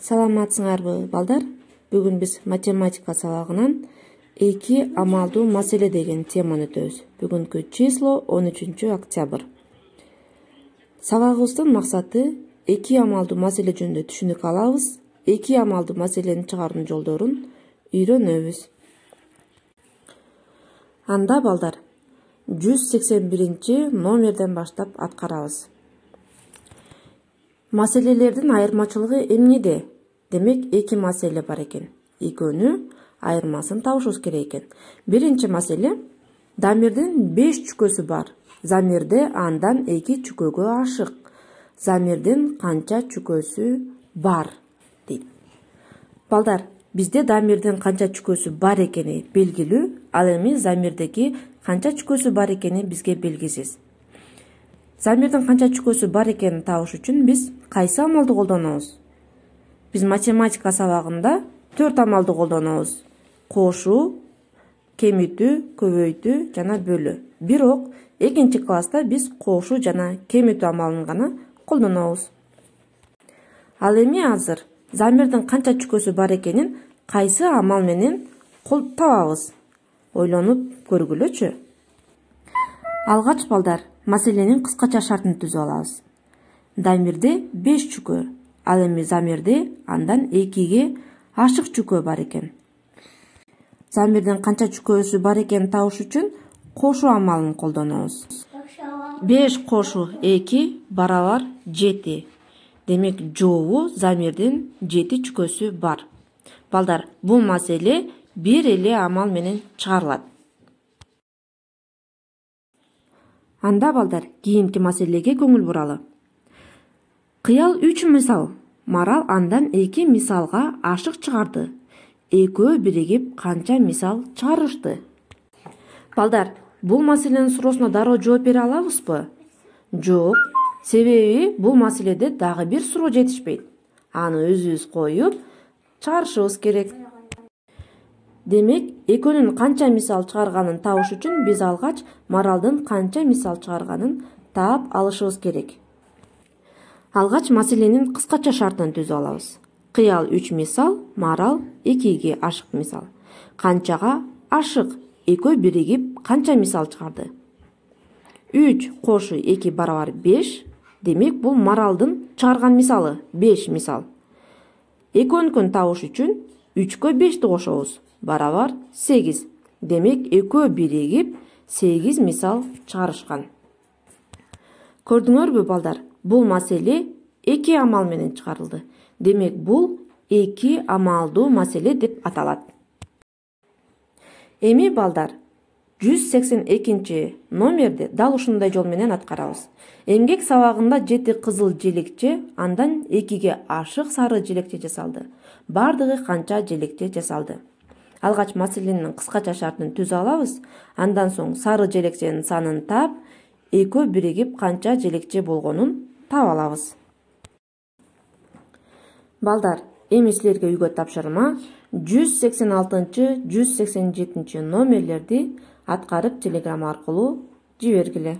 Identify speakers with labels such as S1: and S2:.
S1: Саламатсыңарбы, балдар? Бүгүн биз математика сабагынан 2 амалдуу маселе деген теманы өтөбүз. Бүгүнкү число 13 октябрь. Сабагыбыздын максаты 2 амалдуу маселе жөнүндө түшүнүк алабыз. 2 амалдуу маселени чыгаруунун жолдорун үйрөнөбүз. Анда балдар 181 номерден баштап аткарабыз. Маселелердин айырмачылыгы эмнеде? Демек, 2 маселе бар экен. Экөөнү айырмасын табышыбыз керек экен. Биринчи маселе: дамирдин 5 чүкөсү бар. Замирде андан 2 чүкөгө ашык. Замирдин канча чүкөсү бар? Дейт. Балдар, бизде дамирдин канча чүкөсү бар экени белгилүү, ал эми замирдеги канча чүкөсү бар экени бизге белгисиз. Замирдин канча чүкөсү бар экенин табыш үчүн биз кайсы амалды колдонобуз? Биз математика сабагында 4 амалды колдонобуз: кошуу, кемитүү, көбөйтүү жана бөлүү. Бирок экинчи класста биз кошуу жана кемитүү амалын гана колдонобуз. Ал эми азыр замирдин канча чүкөсү бар экенин кайсы амал менен табабыз? Ойлонуп көргүлөчү. Алгач балдар, маселенин кыскача шартын түзүп алабыз. Дамирде 5 чүкө, ал эми замирде андан 2ге ашык чүкө бар экен. Замирдин канча чүкөсү бар экенин табыш үчүн кошуу амалын колдонобуз. 5 кошуу 2 барабар 7. Демек, жообу замирдин 7 чүкөсү бар. Балдар, бул маселе бир эле амал менен чыгарылат. Анда балдар, кийинки маселеге көңүл буралы. Кыял 3 мисал. Марал андан 2 мисалга ашык чыгарды. Экөө биригип канча мисал чыгарышты? Балдар, бул маселенин суроосуна дароо жооп бере алабызбы? Жок. Себеби бул маселеде дагы бир суроо жетишпейт. Аны өзүбүз коюп чыгарышыбыз керек. Демек, экөөнүн канча мисал чыгарганын табыш үчүн биз алгач Маралдын канча мисал чыгарганын таап алышыбыз керек. Алгач маселенин кыскача шартын түзүп алабыз. Кыял 3 мисал, Марал 2ге ашык мисал. Канчага ашык? Экөө биригип канча мисал чыгарды? 3 кошуу 2 барабар 5. Демек, бул Маралдын чыгарган мисалы 5 мисал. Экөөнүкүн табыш үчүн 3кө 5ти кошобуз. Барабар 8. Демек, экөө биригип 8 мисал чыгарышкан. Көрдүңөрбү балдар? Бул маселе 2 амал менен чыгарылды. Демек, бул 2 амалдуу маселе деп аталат. Эми балдар, 182 номерди дал ушундай жол менен аткарабыз. Эмгек сабагында 7 кызыл желекче, андан 2ге ашык сары желекче жасалды. Бардыгы канча желекче жасалды? Алгач маселенин кыскача шартын түзүп алабыз. Андан соң сары желекченин санын таап, экөө биригип канча желекче болгонун таап алабыз. Балдар, эми силерге үйгө тапшырма 186-187 номерлерди аткарып телеграмма аркылуу жибергиле.